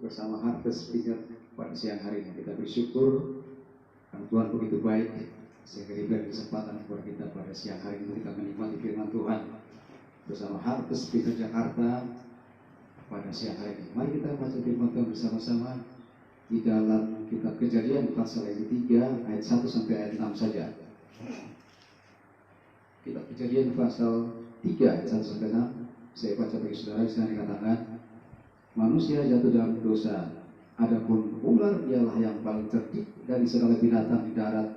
bersama Harvest Vineyard pada siang hari ini. Kita bersyukur karena Tuhan begitu baik sehingga diberi kesempatan kepada kita pada siang hari ini kita menikmati firman Tuhan bersama Harvest Vineyard Jakarta pada siang hari ini. Mari kita baca firman Tuhan bersama-sama di dalam kitab Kejadian pasal yang ketiga ayat 1 sampai ayat 6 saja. Kitab Kejadian pasal 3 ayat 1 sampai 6. Saya baca bagi saudara. Saya dikatakan, manusia jatuh dalam dosa, adapun ular ialah yang paling cerdik dari segala binatang di darat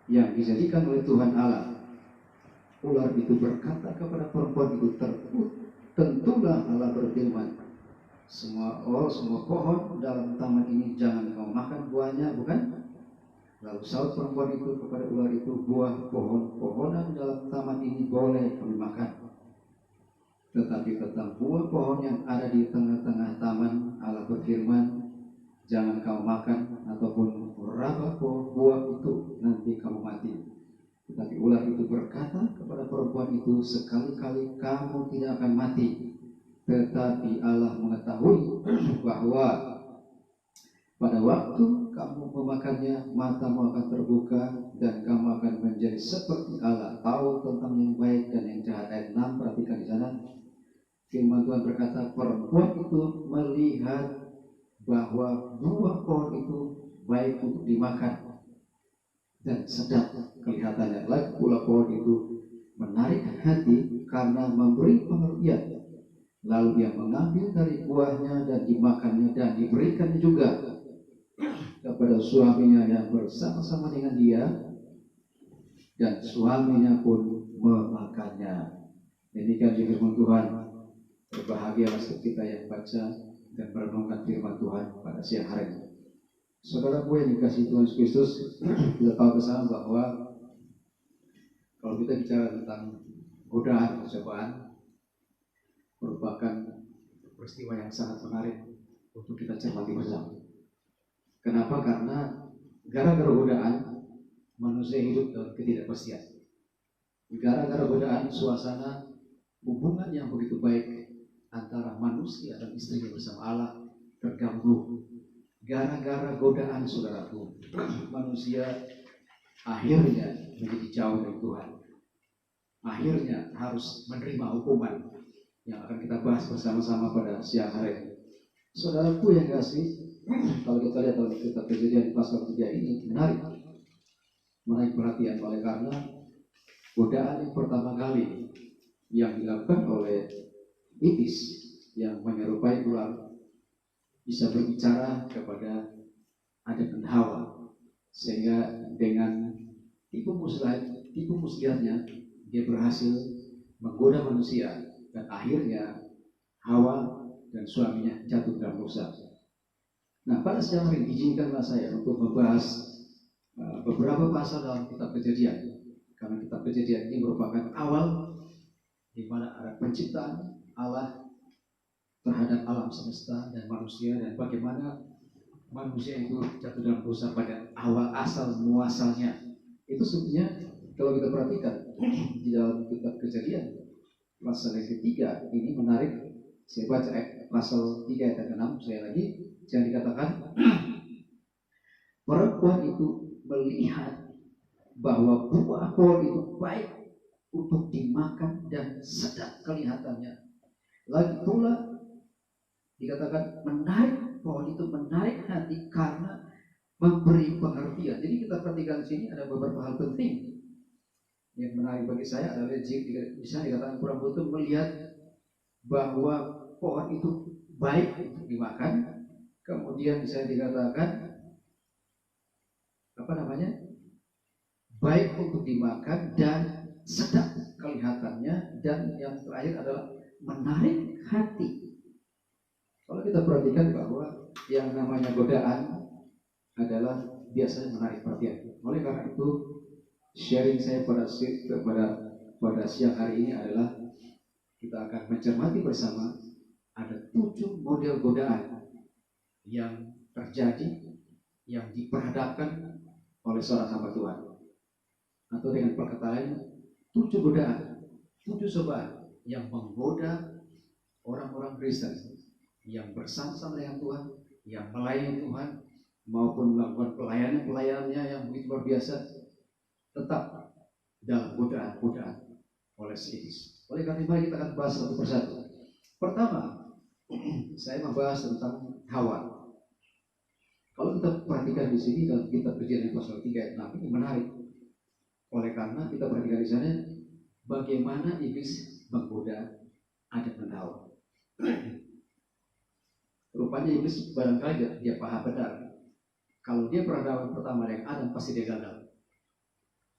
yang dijadikan oleh Tuhan Allah. Ular itu berkata kepada perempuan itu, tentulah Allah berfirman, semua pohon dalam taman ini jangan kau makan buahnya, bukan? Lalu saut perempuan itu kepada ular itu, buah pohon-pohonan dalam taman ini boleh kami makan, tetapi tentang buah pohon yang ada di tengah-tengah taman Allah berfirman, jangan kau makan ataupun raba buah itu, nanti kamu mati. Tetapi ular itu berkata kepada perempuan itu, sekali-kali kamu tidak akan mati. Tetapi Allah mengetahui bahwa pada waktu kamu memakannya, matamu akan terbuka dan kamu akan menjadi seperti Allah, tahu tentang yang baik dan yang jahat. Ayat 6, perhatikan di sana. Firman Tuhan berkata, perempuan itu melihat bahwa buah pohon itu baik untuk dimakan dan sedap kelihatannya. Lagi pula pohon itu menarik hati karena memberi pengertian. Lalu dia mengambil dari buahnya dan dimakannya dan diberikannya juga kepada suaminya yang bersama-sama dengan dia, dan suaminya pun memakannya. Demikian firman Tuhan. Berbahagialah kita yang baca dan merenungkan firman Tuhan pada siang hari ini. Saudaraku yang dikasihi Tuhan Yesus Kristus, kita tahu bersama bahwa kalau kita bicara tentang godaan atau cobaan, merupakan peristiwa yang sangat menarik untuk kita cermati bersama. Kenapa? Karena gara-gara godaan manusia hidup dalam ketidakpastian. Gara-gara godaan suasana hubungan yang begitu baik antara manusia dan istrinya bersama Allah terganggu. Gara-gara godaan, saudaraku, manusia akhirnya menjadi jauh dari Tuhan. Akhirnya harus menerima hukuman yang akan kita bahas bersama-sama pada siang hari ini. Saudaraku yang kasih, kalau kita lihat dalam kitab Kejadian pasal 3 ini menarik perhatian oleh karena godaan yang pertama kali yang dilakukan oleh iblis yang menyerupai ular bisa berbicara kepada Adam dan Hawa, sehingga dengan tipu muslihatnya dia berhasil menggoda manusia dan akhirnya Hawa dan suaminya jatuh dalam dosa. Nah, pada siang hari ini izinkanlah saya untuk membahas beberapa pasal dalam kitab Kejadian, karena kitab Kejadian ini merupakan awal di mana ada penciptaan Allah terhadap alam semesta dan manusia, dan bagaimana manusia itu jatuh dalam dosa pada awal asal muasalnya. Itu sebenarnya kalau kita perhatikan di dalam kitab Kejadian pasal yang ketiga ini menarik. Saya baca pasal 3 ayat 6 saya lagi. Jangan dikatakan perempuan itu melihat bahwa buah pohon itu baik untuk dimakan dan sedap kelihatannya. Lagi pula dikatakan menarik, pohon itu menarik hati karena memberi pengertian. Jadi kita perhatikan di sini ada beberapa hal penting yang menarik bagi saya adalah bisa dikatakan perempuan itu melihat bahwa pohon itu baik untuk dimakan. Kemudian bisa dikatakan baik untuk dimakan dan sedap kelihatannya, dan yang terakhir adalah menarik hati. Kalau kita perhatikan bahwa yang namanya godaan adalah biasanya menarik perhatian. Oleh karena itu, sharing saya pada siang hari ini adalah kita akan mencermati bersama ada 7 model godaan yang terjadi, yang diperhadapkan oleh seorang hamba Tuhan. Atau dengan perkataan 7 godaan, 7 cobaan yang menggoda orang-orang Kristen yang bersama-sama dengan Tuhan, yang melayani Tuhan maupun melakukan pelayanannya yang begitu luar biasa, tetap dalam godaan-godaan oleh si iblis. Oleh karena itu kita akan bahas satu persatu. Pertama, saya membahas tentang Hawa. Kalau kita perhatikan di sini dalam kitab Kejadian pasal 3 ayat 6 ini menarik. Oleh karena kita perhatikan di sana bagaimana iblis menggoda Adam dan Hawa. Rupanya iblis barangkali dia paham benar. Kalau dia peradaban pertama dengan Adam pasti dia gagal.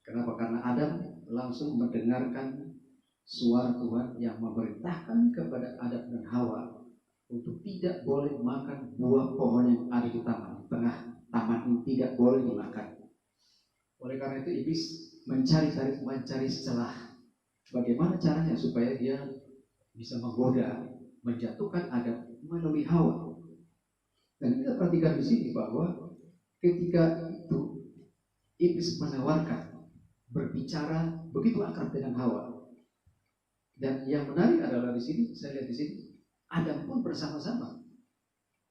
Kenapa? Karena Adam langsung mendengarkan suara Tuhan yang memerintahkan kepada Adam dan Hawa untuk tidak boleh makan buah pohon yang ada di tengah taman ini, tidak boleh dimakan. Oleh karena itu iblis mencari celah. Bagaimana caranya supaya dia bisa menggoda, menjatuhkan Adam melalui Hawa. Dan kita perhatikan di sini bahwa ketika itu iblis menawarkan, berbicara begitu akrab dengan Hawa. Dan yang menarik adalah di sini, saya lihat di sini, Adam pun bersama-sama.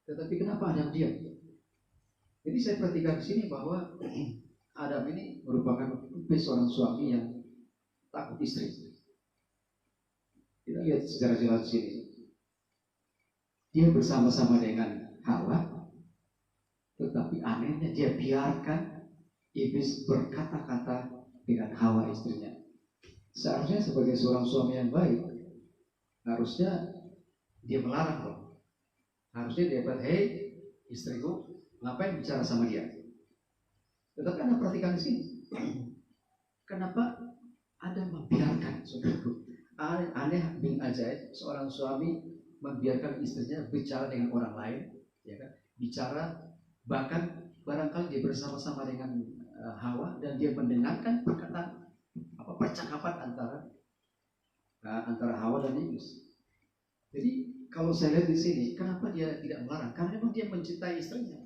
Tetapi kenapa Adam diam? Jadi saya perhatikan di sini bahwa Adam ini merupakan seorang suami yang takut istri. Kita lihat secara jelas di sini. Dia bersama-sama dengan Hawa, tetapi anehnya dia biarkan iblis berkata-kata dengan Hawa istrinya. Seharusnya sebagai seorang suami yang baik, harusnya dia melarang loh. Harusnya dia bilang, hei istriku, ngapain bicara sama dia? Tetapi Anda perhatikan di sini, kenapa Anda membiarkan, saudaraku? Aneh bin ajaib, seorang suami membiarkan istrinya bicara dengan orang lain, ya kan? Bicara, bahkan barangkali dia bersama-sama dengan Hawa dan dia mendengarkan percakapan antara Hawa dan iblis. Jadi kalau saya lihat di sini, kenapa dia tidak melarang? Karena memang dia mencintai istrinya.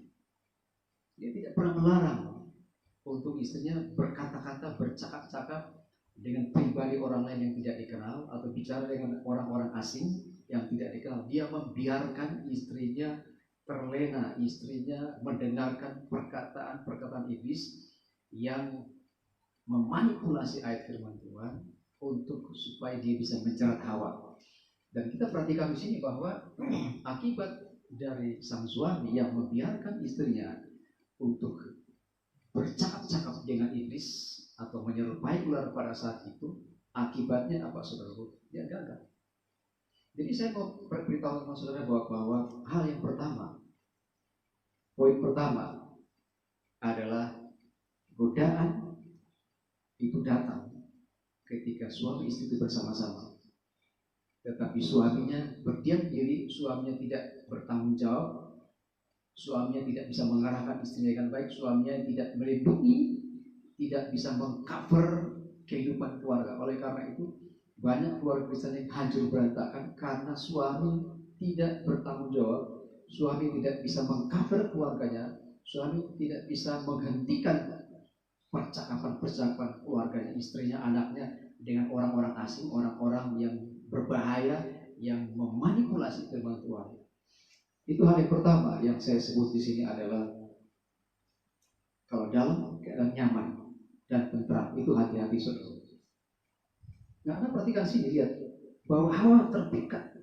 Dia tidak pernah melarang untuk istrinya berkata-kata, bercakap-cakap dengan pribadi orang lain yang tidak dikenal atau bicara dengan orang-orang asing yang tidak dikenal. Dia membiarkan istrinya terlena, istrinya mendengarkan perkataan iblis yang memanipulasi ayat firman Tuhan untuk supaya dia bisa menjerat Hawa. Dan kita perhatikan di sini bahwa akibat dari sang suami yang membiarkan istrinya untuk bercakap-cakap dengan iblis atau menyerupai ular pada saat itu, akibatnya apa, saudara? Dia gagal. Jadi saya mau beritahu sama saudara bahwa hal yang pertama, poin pertama adalah godaan itu datang ketika suami istri itu bersama-sama. Tetapi suaminya berdiam diri, suaminya tidak bertanggung jawab, suaminya tidak bisa mengarahkan istrinya dengan baik, suaminya tidak melindungi, tidak bisa mengcover kehidupan keluarga. Oleh karena itu, banyak keluarga Kristen yang hancur berantakan karena suami tidak bertanggung jawab, suami tidak bisa mengcover keluarganya, suami tidak bisa menghentikan percakapan keluarganya, istrinya, anaknya dengan orang-orang asing, orang-orang yang berbahaya yang memanipulasi firman Tuhan. Itu hal yang pertama yang saya sebut di sini adalah kalau dalam keadaan nyaman dan tentram itu hati-hati, saudara. Nah, Anda perhatikan sini, lihat bahwa Hawa terpikat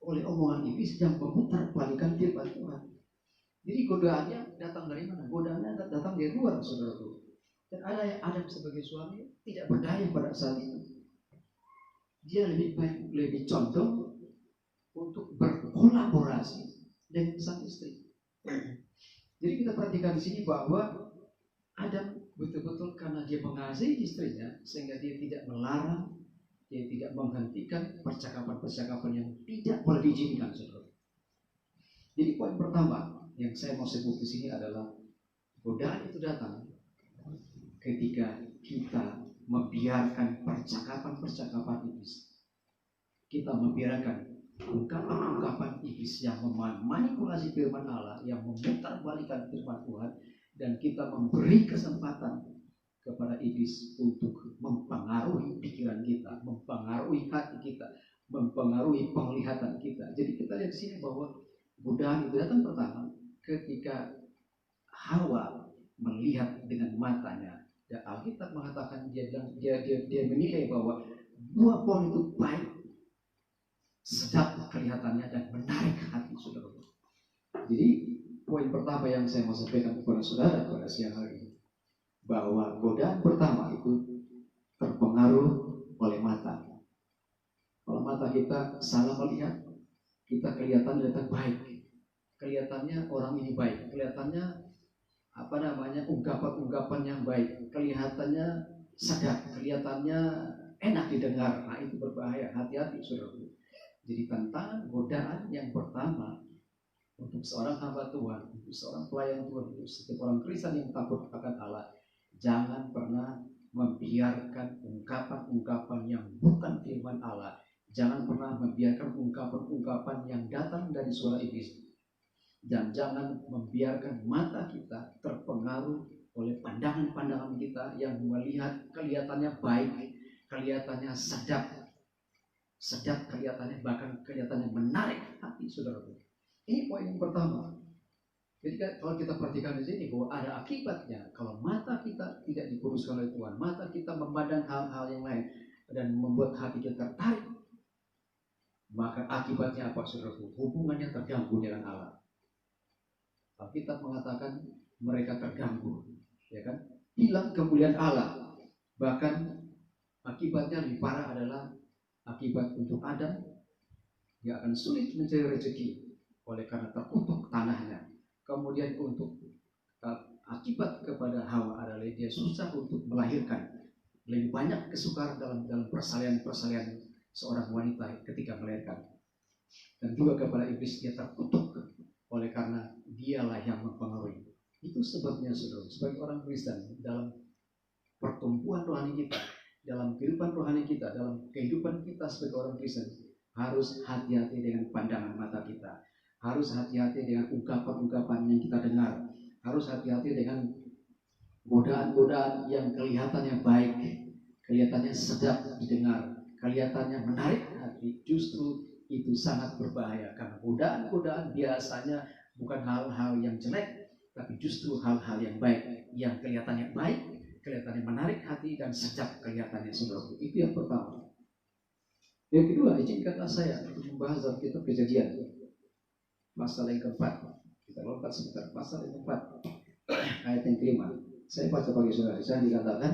oleh omongan iblis yang memutar balikan firman Tuhan. Jadi godaannya datang dari mana? Godaannya datang dari luar, saudara. Dan ada yang Adam sebagai suami tidak berdaya pada saat itu. Dia lebih condong untuk berkolaborasi dengan sang istri. Jadi kita perhatikan di sini bahwa Adam betul-betul karena dia mengasihi istrinya sehingga dia tidak melarang, dia tidak menghentikan percakapan-percakapan yang tidak boleh diizinkan, saudara. Jadi poin pertama yang saya mau sebut di sini adalah godaan itu datang ketika kita membiarkan percakapan iblis. Kita membiarkan ungkapan iblis yang memanipulasi firman Allah, yang memutarbalikkan firman Tuhan, dan kita memberi kesempatan kepada iblis untuk mempengaruhi pikiran kita, mempengaruhi hati kita, mempengaruhi penglihatan kita. Jadi kita lihat di sini bahwa Godaan itu datang pertama ketika Hawa melihat dengan matanya. Dan Alkitab mengatakan dia menilai bahwa buah pohon itu baik, sedap kelihatannya dan menarik hati saudara. Jadi poin pertama yang saya mau sampaikan kepada saudara pada siang hari ini, bahwa godaan pertama itu terpengaruh oleh mata. Kalau mata kita salah melihat, kita kelihatan baik, kelihatannya orang ini baik, kelihatannya ungkapan-ungkapan yang baik, kelihatannya sedap, kelihatannya enak didengar. Nah, itu berbahaya, hati-hati saudara. Jadi tantangan godaan yang pertama untuk seorang hamba Tuhan, untuk seorang pelayan Tuhan, untuk setiap orang Kristen yang takut akan Allah, jangan pernah membiarkan ungkapan-ungkapan yang bukan firman Allah. Jangan pernah membiarkan ungkapan-ungkapan yang datang dari suara iblis. Dan jangan membiarkan mata kita terpengaruh oleh pandangan-pandangan kita yang melihat kelihatannya baik, kelihatannya sedap, kelihatannya bahkan kelihatannya menarik hati saudara. Ini poin yang pertama. Jadi kalau kita perhatikan di sini bahwa ada akibatnya kalau mata kita tidak dikuduskan oleh Tuhan, mata kita memandang hal-hal yang lain dan membuat hati kita tertarik, maka akibatnya apa saudaraku? Hubungannya terganggu dengan Allah. Alkitab mengatakan mereka terganggu, ya kan? Hilang kemuliaan Allah. Bahkan akibatnya lebih parah adalah akibat untuk Adam, dia akan sulit mencari rezeki oleh karena terkutuk tanahnya. Kemudian untuk akibat kepada Hawa adalah dia susah untuk melahirkan. Lebih banyak kesukaran dalam persalinan seorang wanita ketika melahirkan. Dan juga kepada iblis, dia terkutuk oleh karena dialah yang mempengaruhi. Itu sebabnya saudara, sebagai orang Kristen, dalam pertumbuhan rohani kita, dalam kehidupan rohani kita, dalam kehidupan kita sebagai orang Kristen, harus hati-hati dengan pandangan mata kita, harus hati-hati dengan ungkapan-ungkapan yang kita dengar, harus hati-hati dengan godaan-godaan yang kelihatannya baik, kelihatannya sedap didengar, kelihatannya menarik hati. Justru itu sangat berbahaya, karena godaan-godaan biasanya bukan hal-hal yang jelek, tapi justru hal-hal yang baik, yang kelihatannya baik, kelihatannya menarik hati dan sedap kelihatannya saudara. Itu yang pertama. Yang kedua, izinkanlah saya untuk membahas dalam kitab Kejadian pasal yang keempat. Kita lompat sebentar, pasal yang keempat ayat yang kelima. Saya baca bagi saudara. Saya dikatakan,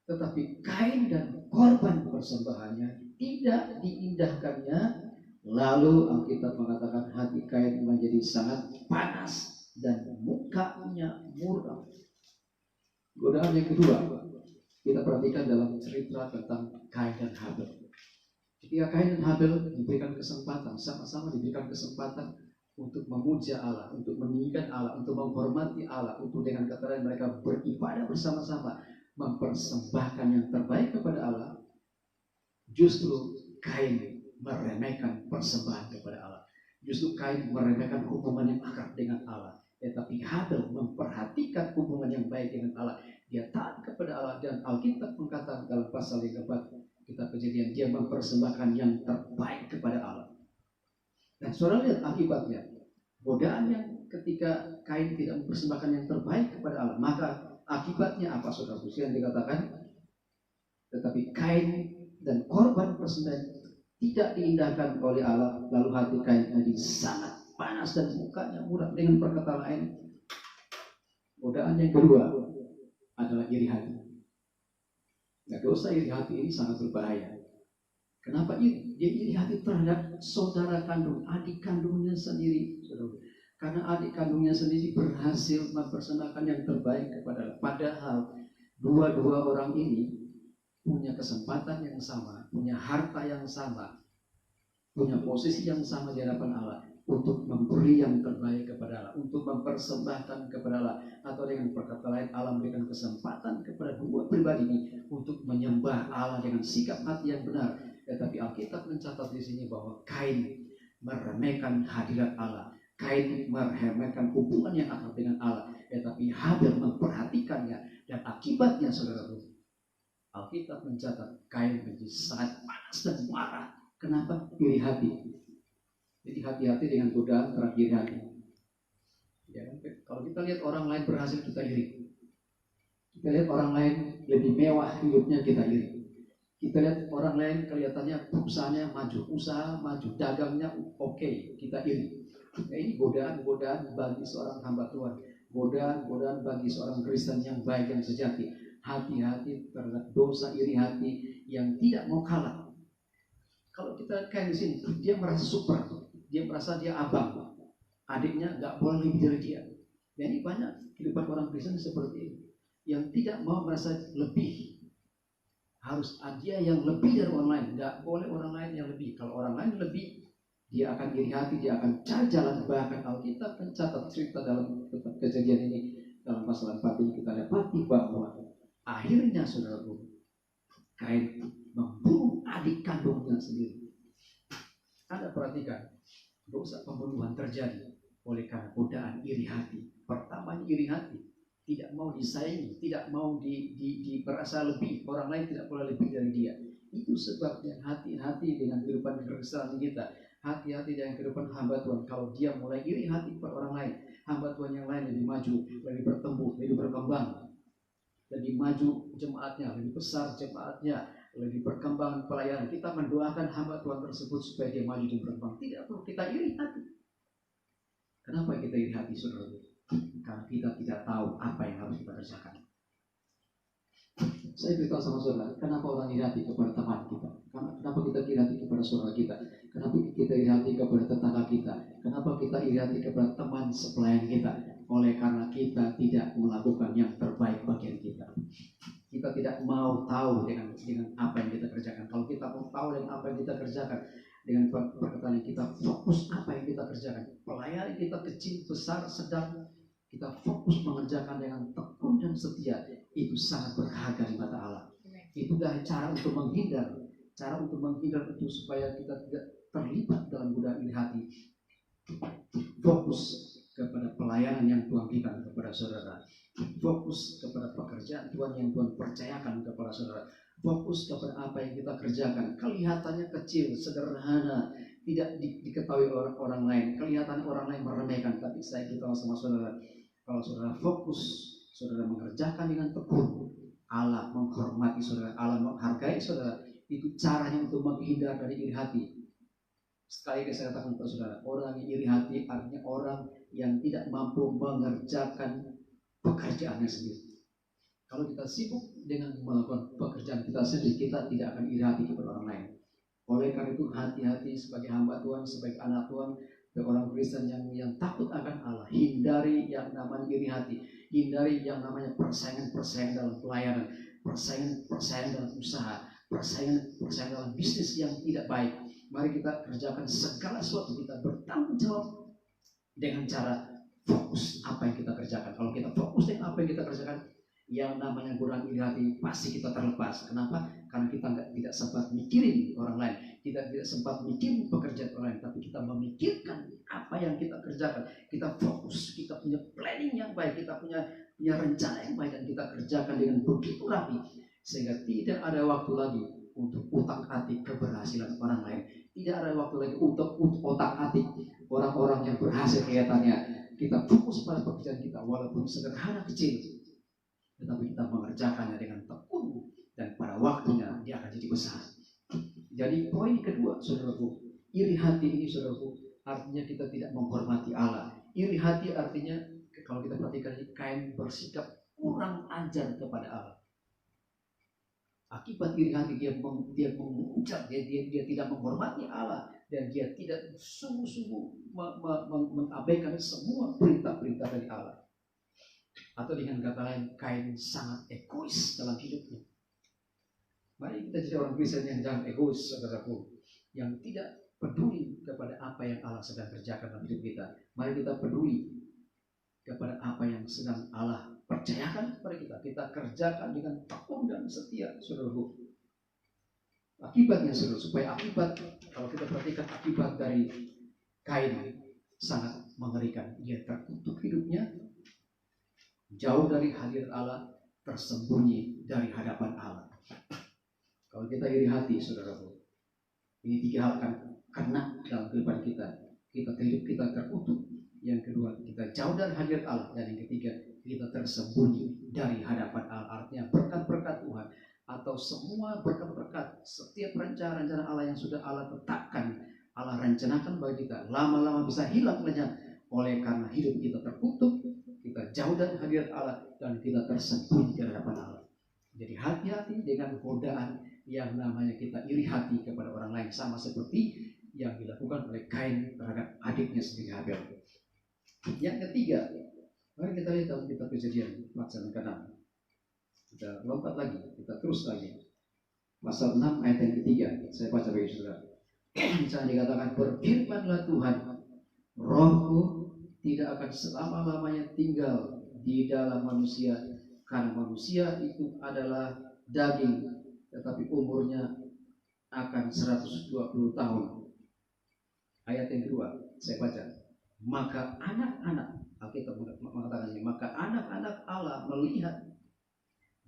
tetapi Kain dan korban persembahannya tidak diindahkannya. Lalu Alkitab mengatakan hati Kain menjadi sangat panas dan mukanya muram. Godaan yang kedua, kita perhatikan dalam cerita tentang Kain dan Habel. Ketika Kain dan Habel diberikan kesempatan, sama-sama diberikan kesempatan untuk memuja Allah, untuk meninggikan Allah, untuk menghormati Allah, untuk dengan kata lain mereka beribadah bersama-sama, mempersembahkan yang terbaik kepada Allah. Justru Kain meremehkan persembahan kepada Allah. Justru Kain meremehkan hubungan yang akrab dengan Allah. Tetapi Habel memperhatikan hubungan yang baik dengan Allah. Dia taat kepada Allah, dan Alkitab mengatakan dalam pasal yang keempat kitab Kejadian, dia mempersembahkan yang terbaik kepada Allah. Dan saudara lihat akibatnya, godaan yang ketika Kain tidak mempersembahkan yang terbaik kepada Allah, maka akibatnya apa saudara? Yang dikatakan, tetapi Kain dan korban persembahan tidak diindahkan oleh Allah. Lalu hati Kain menjadi sangat panas dan mukanya muram. Dengan perkataan lain, godaan yang kedua adalah iri hati. Nah, dosa iri hati ini sangat berbahaya. Kenapa iri? Dia iri hati terhadap saudara kandung, adik kandungnya sendiri. Karena adik kandungnya sendiri berhasil mempersembahkan yang terbaik kepada Allah. Padahal dua-dua orang ini punya kesempatan yang sama, punya harta yang sama, punya posisi yang sama di hadapan Allah untuk memberi yang terbaik kepada Allah, untuk mempersembahkan kepada Allah. Atau dengan perkataan lain, Allah memberikan kesempatan kepada dua pribadi ini untuk menyembah Allah dengan sikap hati yang benar. Tetapi Alkitab mencatat di sini bahwa Kain meremehkan hadirat Allah, Kain meremehkan hubungan yang akrab dengan Allah. Tetapi Habel memperhatikannya, dan akibatnya saudara, Alkitab mencatat Kain menjadi sangat panas dan marah. Kenapa? Iri hati. Jadi hati-hati dengan godaan terhadap iri hati. Ya, kalau kita lihat orang lain berhasil, kita iri. Kita lihat orang lain lebih mewah hidupnya, kita iri. Kita lihat orang lain kelihatannya usahanya maju, usaha maju, dagangnya oke, kita iri. Nah, ini godaan-godaan bagi seorang hamba Tuhan, godaan-godaan bagi seorang Kristen yang baik, yang sejati. Hati-hati terhadap dosa iri hati yang tidak mau kalah. Kalau kita kayak di sini, dia merasa super, dia merasa dia abang, adiknya nggak boleh lebih dari dia. Jadi banyak kehidupan orang Kristen seperti ini, yang tidak mau merasa lebih. Harus dia yang lebih dari orang lain, nggak boleh orang lain yang lebih. Kalau orang lain lebih, dia akan iri hati, dia akan cari jalan. Bahkan Alkitab mencatat cerita dalam kejadian ini, dalam pasal 4 ini kita dapati bahwa akhirnya saudaraku, Kain membunuh adik kandungnya sendiri. Anda perhatikan, dosa pembunuhan terjadi oleh karena godaan iri hati. Pertama, iri hati, tidak mau disayangi, tidak mau berasa lebih, orang lain tidak boleh lebih dari dia. Itu sebabnya hati-hati dengan kehidupan keresahan kita, hati-hati dengan kehidupan hamba Tuhan. Kalau dia mulai iri hati pada orang lain, hamba Tuhan yang lain lebih maju, lebih bertumbuh, lebih berkembang, lebih maju jemaatnya, lebih besar jemaatnya, lebih berkembang pelayanan. Kita mendoakan hamba Tuhan tersebut supaya dia maju dan berkembang. Tidak perlu kita iri hati. Kenapa kita iri hati, saudara? Karena kita tidak tahu apa yang harus kita kerjakan. Saya beritahu sama saudara, kenapa orang iri hati kepada teman kita? Kenapa kita iri hati kepada saudara kita? Kenapa kita iri hati kepada tetangga kita? Kenapa kita iri hati kepada teman sepelayan kita? Oleh karena kita tidak melakukan yang terbaik bagian kita. Kita tidak mau tahu dengan apa yang kita kerjakan. Kalau kita mau tahu dengan apa yang kita kerjakan, dengan perkataan yang kita fokus apa yang kita kerjakan, pelayanan kita kecil, besar, sedang, kita fokus mengerjakan dengan tekun dan setia, itu sangat berharga di mata Allah. Itulah cara untuk menghindar itu supaya kita tidak terlibat dalam godaan iri hati. Fokus kepada pelayanan yang Tuhan berikan kepada saudara, fokus kepada pekerjaan Tuhan yang Tuhan percayakan kepada saudara, fokus kepada apa yang kita kerjakan. Kelihatannya kecil, sederhana, tidak diketahui orang lain, kelihatannya orang lain meremehkan, tapi saya beritahu sama saudara, kalau saudara fokus, saudara mengerjakan dengan tekun, Allah menghormati saudara, Allah menghargai saudara. Itu caranya untuk menghindar dari iri hati. Sekali lagi saya katakan kepada saudara, orang yang iri hati artinya orang yang tidak mampu mengerjakan pekerjaannya sendiri. Kalau kita sibuk dengan melakukan pekerjaan kita sendiri, kita tidak akan iri hati kepada orang lain. Oleh karena itu, hati-hati sebagai hamba Tuhan, sebagai anak Tuhan, sebagai orang Kristen yang takut akan Allah. Hindari yang namanya iri hati, hindari yang namanya persaingan dalam pelayanan, persaingan dalam usaha, persaingan dalam bisnis yang tidak baik. Mari kita kerjakan segala sesuatu, kita bertanggung jawab dengan cara fokus apa yang kita kerjakan. Kalau kita fokus dengan apa yang kita kerjakan, yang namanya godaan iri hati pasti kita terlepas. Kenapa? Karena kita tidak sempat mikirin orang lain, kita tidak sempat mikirin pekerjaan orang lain, tapi kita memikirkan apa yang kita kerjakan. Kita fokus, kita punya planning yang baik, kita punya rencana yang baik, dan kita kerjakan dengan begitu rapi sehingga tidak ada waktu lagi untuk utak-atik keberhasilan orang lain. Tidak ada waktu lagi untuk otak-atik orang-orang yang berhasil kelihatannya. Kita fokus pada pekerjaan kita walaupun sederhana kecil, tetapi kita mengerjakannya dengan tekun dan pada waktunya dia akan jadi besar. Jadi poin kedua, saudaraku, iri hati ini, saudaraku, artinya kita tidak menghormati Allah. Iri hati artinya kalau kita perhatikan, Kain bersikap kurang ajar kepada Allah. Akibat iri hati dia mengucap, dia tidak menghormati Allah, dan dia tidak sungguh-sungguh mengabaikan semua perintah-perintah dari Allah. Atau dengan kata lain, Kain sangat egois dalam hidupnya. Mari kita jadi orang Kristen yang jangan egois, saudaraku, yang tidak peduli kepada apa yang Allah sedang kerjakan dalam hidup kita. Mari kita peduli kepada apa yang sedang Allah percayakan kepada kita. Kita kerjakan dengan tekun dan setia, saudaraku. Akibatnya, saudara, supaya akibat, kalau kita perhatikan akibat dari Kain sangat mengerikan. Dia terkutuk hidupnya, jauh dari hadirat Allah, tersembunyi dari hadapan Allah. Kalau kita iri hati, saudaraku, ini 3 hal akan kena dalam kehidupan kita. kita terkutuk. Yang kedua, kita jauh dari hadirat Allah. Dan yang ketiga, kita tersembunyi dari hadapan Allah. Artinya berkat-berkat Tuhan atau semua berkat-berkat, setiap rencana-rencana Allah yang sudah Allah tetapkan, Allah rencanakan bagi kita, lama-lama bisa hilang lenyap oleh karena hidup kita terkutuk, kita jauh dari hadirat Allah, dan kita tersembunyi di hadapan Allah. Jadi hati-hati dengan godaan yang namanya kita iri hati kepada orang lain, sama seperti yang dilakukan oleh Kain terhadap adiknya sendiri Habel. Yang ketiga, mari kita lihat dalam kitab Kejadian pasal 6. Kita lompat lagi, kita terus lagi. Pasal 6 ayat yang ketiga, saya baca bagi saudara. Misalnya dikatakan, berfirmanlah Tuhan, Rohku tidak akan selama-lamanya tinggal di dalam manusia, karena manusia itu adalah daging, tetapi umurnya akan 120 tahun. Ayat yang kedua, saya baca. Maka anak-anak, Alkitab mengatakan ini, maka anak-anak Allah melihat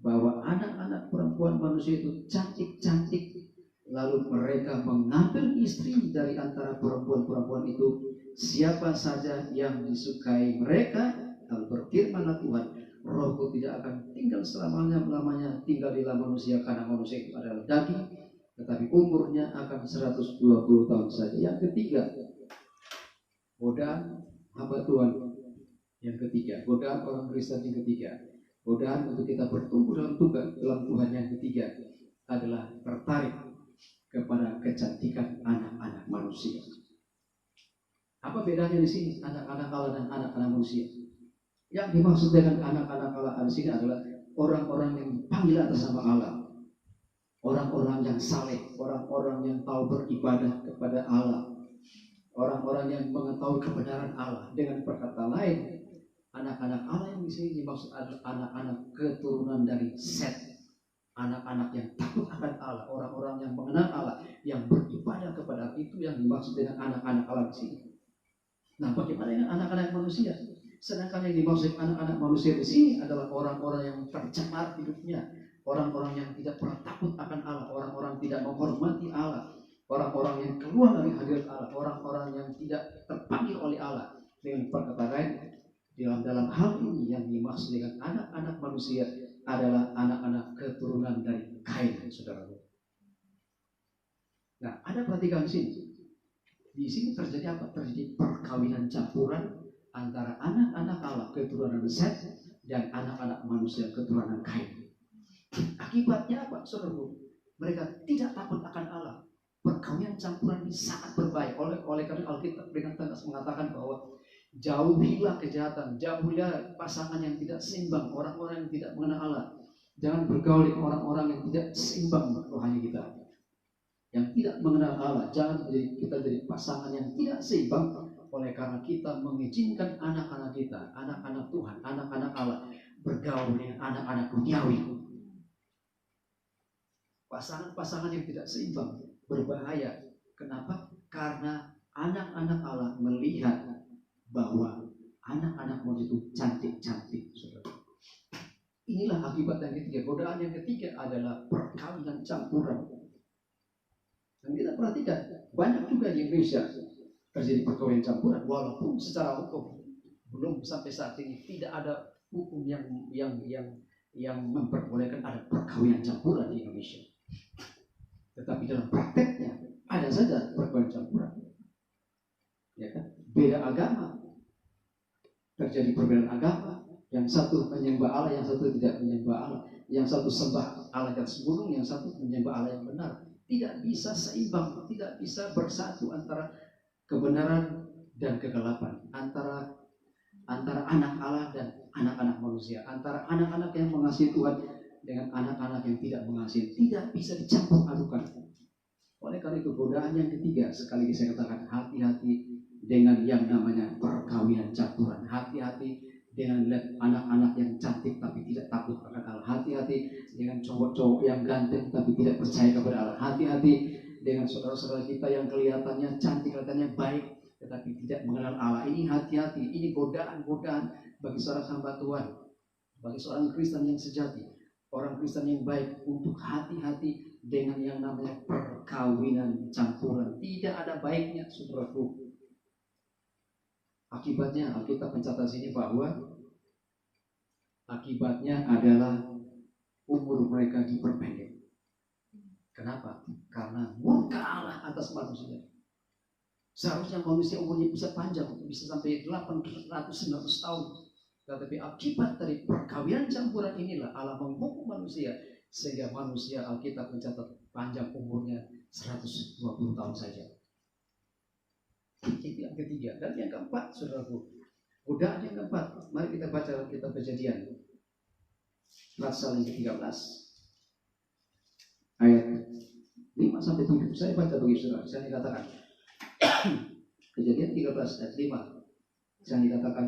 bahwa anak-anak perempuan manusia itu cantik-cantik, lalu mereka mengambil istri dari antara perempuan-perempuan itu, siapa saja yang disukai mereka. Lalu berfirmanlah Tuhan, Rohku tidak akan tinggal selama-lamanya tinggal di dalam manusia, karena manusia itu adalah daging, tetapi umurnya akan 120 tahun saja. Yang ketiga, godaan hamba Tuhan. Yang ketiga, godaan orang Kristen. Yang ketiga, godaan untuk kita bertumbuh dalam Tuhan. Yang ketiga adalah tertarik kepada kecantikan anak-anak manusia. Apa bedanya di sini anak-anak Allah dan anak-anak manusia? Yang dimaksud dengan anak-anak Allah di sini adalah orang-orang yang dipanggil atas nama Allah, orang-orang yang saleh, orang-orang yang tahu beribadah kepada Allah, orang-orang yang mengetahui kebenaran Allah. Dengan perkataan lain, anak-anak Allah yang di sini dimaksud adalah anak-anak keturunan dari Set, anak-anak yang takut akan Allah, orang-orang yang mengenal Allah, yang beribadah kepada Allah. Itu yang dimaksud dengan anak-anak Allah di sini. Nah, bagaimana dengan anak-anak manusia? Sedangkan yang dimaksud anak-anak manusia di sini adalah orang-orang yang tercemar hidupnya, orang-orang yang tidak pernah takut akan Allah, orang-orang tidak menghormati Allah, orang-orang yang keluar dari hadirat Allah, orang-orang yang tidak terpanggil oleh Allah. Dengan perkataan lain, dalam hal ini yang dimaksud dengan anak-anak manusia adalah anak-anak keturunan dari Kain, saudara. Nah, ada perhatikan sini. Di sini terjadi apa? Terjadi perkawinan campuran antara anak-anak Allah keturunan Set dan anak-anak manusia keturunan Kain. Akibatnya apa, saudara? Mereka tidak takut akan Allah. Perkawinan campuran ini sangat berbahaya. Oleh karena Alkitab dengan tegas mengatakan bahwa jauhilah kejahatan, jauhilah pasangan yang tidak seimbang, orang-orang yang tidak mengenal Allah. Jangan bergaul dengan orang-orang yang tidak seimbang rohani kita, yang tidak mengenal Allah. Jangan kita jadi pasangan yang tidak seimbang. Oleh karena kita mengizinkan anak-anak kita, anak-anak Tuhan, anak-anak Allah bergaul dengan anak-anak duniawi. Pasangan-pasangan yang tidak seimbang berbahaya. Kenapa? Karena anak-anak Allah melihat bahwa anak-anak manusia itu cantik-cantik. Inilah akibat yang ketiga. Godaan yang ketiga adalah perkawinan campuran. Dan kita perhatikan, banyak juga di Indonesia terjadi perkawinan campuran, walaupun secara hukum belum sampai saat ini tidak ada hukum yang memperbolehkan ada perkawinan campuran di Indonesia. Tetapi dalam prakteknya ada saja perkawinan campuran. Ya kan? Beda agama, terjadi perbedaan agama. Yang satu menyembah Allah, yang satu tidak menyembah Allah. Yang satu sembah Allah yang gunung, yang satu menyembah Allah yang benar. Tidak bisa seimbang, tidak bisa bersatu antara kebenaran dan kegelapan, antara anak Allah dan anak-anak manusia, antara anak-anak yang mengasihi Tuhan dengan anak-anak yang tidak mengasihi. Tidak bisa dicampur adukan. Oleh karena itu, godaan yang ketiga, sekali lagi saya katakan, hati-hati dengan yang namanya perkawinan campuran. Hati-hati dengan lihat anak-anak yang cantik tapi tidak takut akan Allah. Hati-hati dengan cowok-cowok yang ganteng tapi tidak percaya kepada Allah. Hati-hati dengan saudara-saudara kita yang kelihatannya cantik, kelihatannya baik, tetapi tidak mengenal Allah. Ini hati-hati. Ini godaan-godaan bagi seorang hamba Tuhan, bagi seorang Kristen yang sejati, orang Kristen yang baik, untuk hati-hati dengan yang namanya perkawinan campuran. Tidak ada baiknya, saudaraku. Akibatnya Alkitab mencatat sini bahwa akibatnya adalah umur mereka diperpendek. Kenapa? Karena murka Allah atas manusia. Seharusnya manusia umurnya bisa panjang, bisa sampai 800-900 tahun. Tetapi akibat dari perkawinan campuran inilah Allah menghukum manusia, sehingga manusia Alkitab mencatat panjang umurnya 120 tahun saja. Itu yang ketiga. Dan yang keempat, saudaraku, godaan yang keempat. Mari kita baca dalam kitab Kejadian pasal yang ke-13 ayat 5-7. Saya baca bagi saudara. Saya dikatakan Kejadian 13 ayat 5. Saya dikatakan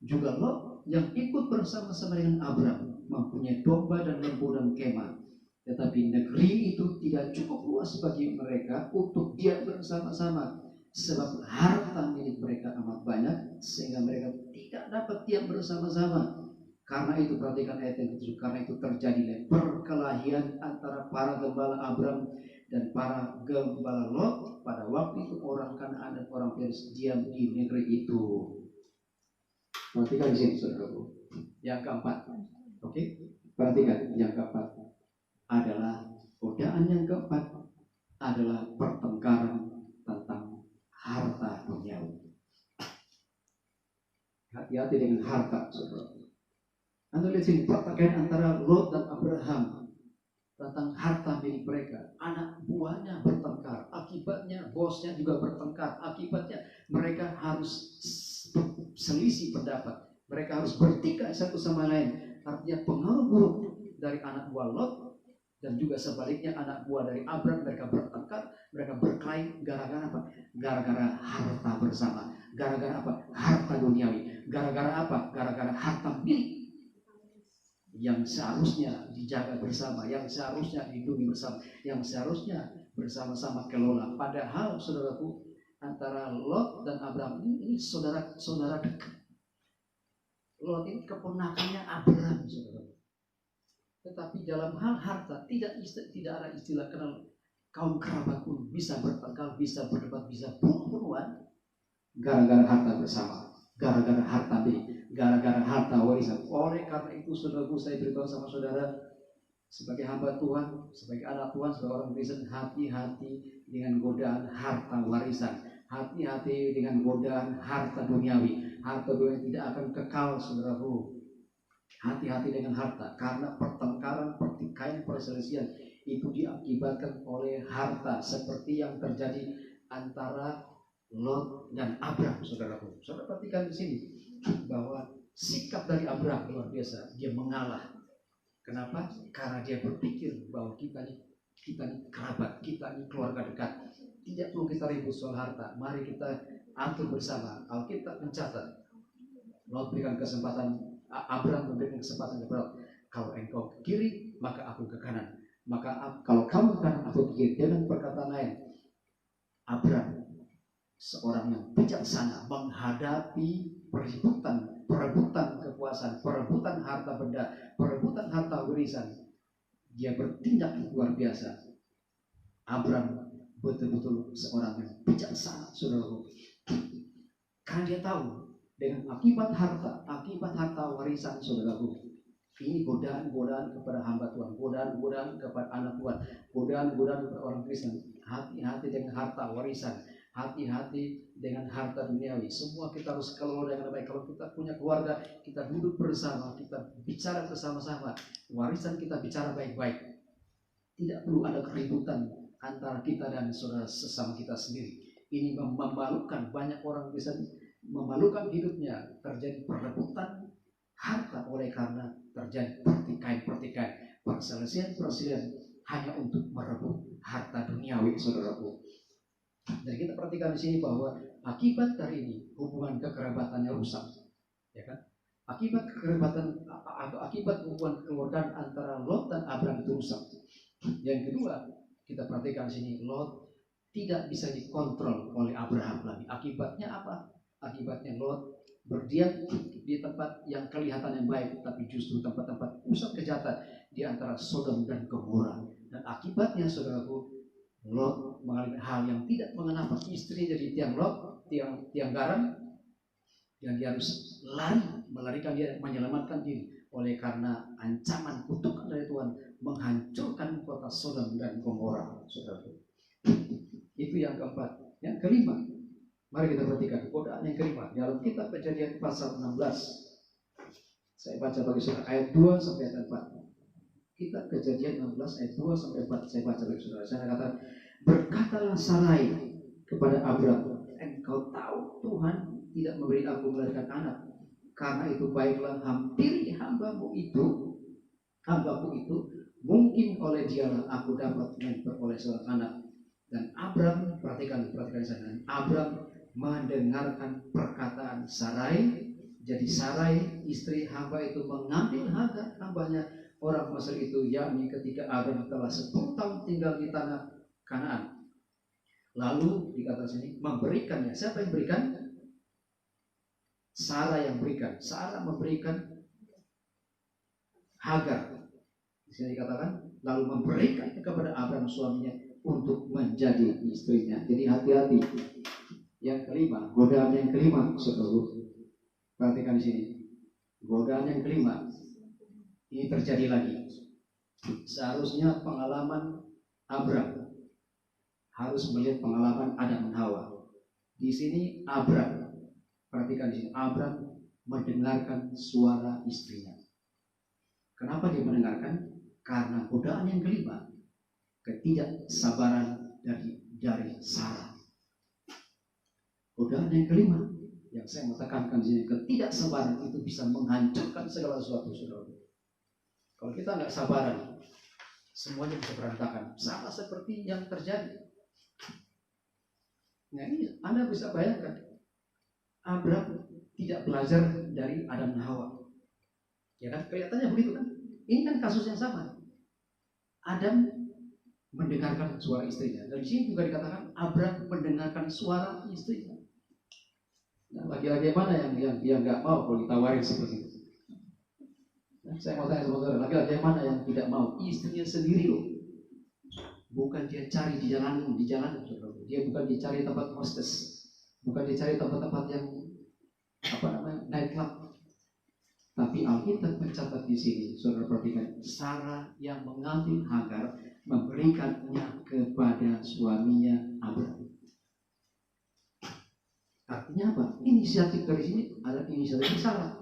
juga Lot yang ikut bersama-sama dengan Abram mempunyai domba dan lembu dan kemah. Tetapi negeri itu tidak cukup luas bagi mereka untuk diam bersama-sama, sebab harta milik mereka amat banyak sehingga mereka tidak dapat diam bersama-sama. Karena itu perhatikan ayat yang ke-7, karena itu terjadilah perkelahian antara para gembala Abram dan para gembala Lot. Pada waktu itu orang Kanaan dan orang Periz diam di negeri itu. Perhatikan di sini, saudaraku. Yang keempat, oke? Perhatikan yang keempat adalah godaan yang keempat adalah pertengkaran tentang harta duniawi. Hati-hati dengan harta, saudara. Anda lihat sini pertengkaran antara Lot dan Abraham tentang harta milik mereka. Anak buahnya bertengkar, akibatnya bosnya juga bertengkar, akibatnya mereka harus selisih pendapat, mereka harus bertikai satu sama lain. Artinya pengaruh buruk dari anak buah Lot dan juga sebaliknya anak buah dari Abram, mereka bertengkar, mereka berkelahi gara-gara apa? Gara-gara harta bersama. Gara-gara apa? Harta duniawi. Gara-gara apa? Gara-gara harta milik yang seharusnya dijaga bersama, yang seharusnya dilindungi bersama, yang seharusnya bersama-sama kelola. Padahal saudaraku, antara Lot dan Abram ini saudara dekat. Lot ini keponakannya Abram, saudara. Tetapi dalam hal harta tidak ada istilah kenal kaum kerabat pun bisa bertengkar, bisa berdebat, bisa bunuh-bunuhan gara-gara harta bersama, gara-gara harta milik, gara-gara harta warisan. Oleh karena itu, saudaraku, saya beritahu sama saudara, sebagai hamba Tuhan, sebagai anak Tuhan, sebagai orang Kristen, hati-hati dengan godaan harta warisan, hati-hati dengan godaan harta duniawi. Harta duniawi tidak akan kekal, saudaraku. Hati-hati dengan harta, karena pertengkaran, pertikaian, perselisihan itu diakibatkan oleh harta, seperti yang terjadi antara Lot dan Abram, saudaraku. Saudara perhatikan di sini bahwa sikap dari Abram luar biasa. Dia mengalah. Kenapa? Karena dia berpikir bahwa kita ini kerabat, kita ini keluarga dekat. Tidak perlu kita ribut soal harta. Mari kita atur bersama. Alkitab mencatat, Lot berikan kesempatan, Abram memberikan kesempatan kepada Lot. Kalau engkau ke kiri, maka aku ke kanan. Maka kalau kamu ke kanan, aku ke kiri. Dengan perkataan lain, Abram seorang yang bijaksana menghadapi perebutan kekuasaan, perebutan harta benda, perebutan harta warisan. Dia bertindak luar biasa. Abram betul-betul seorang yang bijaksana, saudaraku. Karena dia tahu dengan akibat harta warisan, saudaraku, ini godaan-godaan kepada hamba Tuhan, godaan-godaan kepada anak Tuhan, godaan-godaan kepada orang Kristen. Hati-hati dengan harta warisan, hati-hati dengan harta duniawi. Semua kita harus kelola dengan baik. Kalau kita punya keluarga, kita duduk bersama, kita bicara bersama-sama, warisan kita bicara baik-baik. Tidak perlu ada keributan antara kita dan saudara sesama kita sendiri. Ini memalukan. Banyak orang bisa memalukan hidupnya, terjadi perebutan harta oleh karena terjadi pertikaian, perselisihan hanya untuk merebut harta duniawi, saudaraku. Dan kita perhatikan di sini bahwa akibat dari ini hubungan kekerabatannya rusak, ya kan? Akibat kekerabatan atau akibat hubungan kekeluargaan antara Lot dan Abram itu rusak. Yang kedua, kita perhatikan di sini, Lot tidak bisa dikontrol oleh Abraham lagi. Akibatnya apa? Akibatnya Lot berdiam di tempat yang kelihatan yang baik, tapi justru tempat-tempat pusat kejahatan di antara Sodom dan Gomora. Dan akibatnya, saudaraku, Lot mengalami hal yang tidak mengenapa, istri jadi tiang tiang garam, yang dia harus melarikan dia, menyelamatkan diri. Oleh karena ancaman kutukan dari Tuhan menghancurkan kota Sodom dan Gomora, saudara. Itu yang keempat. Yang kelima, mari kita perhatikan godaan yang kelima dalam kitab Kejadian pasal 16. Saya baca bagi saudara ayat 2 sampai ayat 4. Kitab Kejadian 16 ayat 2 sampai 4. Saya baca bagi saudara. Saya kata, berkatalah Sarai kepada Abram, engkau tahu Tuhan tidak memberi aku melahirkan anak. Karena itu baiklah hampiri hambaku itu mungkin oleh dialah aku dapat memperoleh seorang anak. Dan Abram, perhatikan sana. Abram mendengarkan perkataan Sarai. Jadi Sarai istri hamba itu mengambil Hagar hambanya orang Mesir itu, yakni ketika Abram telah 10 tahun tinggal di tanah Kanaan. Lalu dikatakan sini memberikannya. Siapa yang berikan? Sarah yang berikan. Sarah memberikan Hagar. Di sini dikatakan lalu memberikan kepada Abram suaminya untuk menjadi istrinya. Jadi hati-hati. Yang kelima, godaan yang kelima, saudara. Perhatikan di sini. Godaan yang kelima ini terjadi lagi. Seharusnya pengalaman Abram harus melihat pengalaman Adam dan Hawa. Di sini Abram, perhatikan di sini, Abram mendengarkan suara istrinya. Kenapa dia mendengarkan? Karena godaan yang kelima, ketidaksabaran dari Sarah. Godaan yang kelima yang saya mau tekankan di sini, ketidaksabaran itu bisa menghancurkan segala sesuatu, saudara. Kalau kita nggak sabaran, semuanya bisa berantakan. Sama seperti yang terjadi. Nah ini Anda bisa bayangkan, Abram tidak belajar dari Adam dan Hawa. Ya kan, kelihatannya begitu kan? Ini kan kasus yang sama. Adam mendengarkan suara istrinya. Dan di sini juga dikatakan Abram mendengarkan suara istrinya. Nah, laki-laki mana yang nggak mau kalau ditawarin seperti itu? Nah, saya mau tanya sama saudara, laki-laki mana yang tidak mau? Istrinya sendiri loh. Bukan dia cari di jalan, dia bukan dicari tempat hostess, bukan dicari tempat-tempat yang night club. Tapi Alkitab mencatat di sini, saudara perhatikan, Sarah yang mengambil Hagar memberikannya kepada suaminya Abram. Artinya apa? Inisiatif dari sini ada inisiatif Sarah.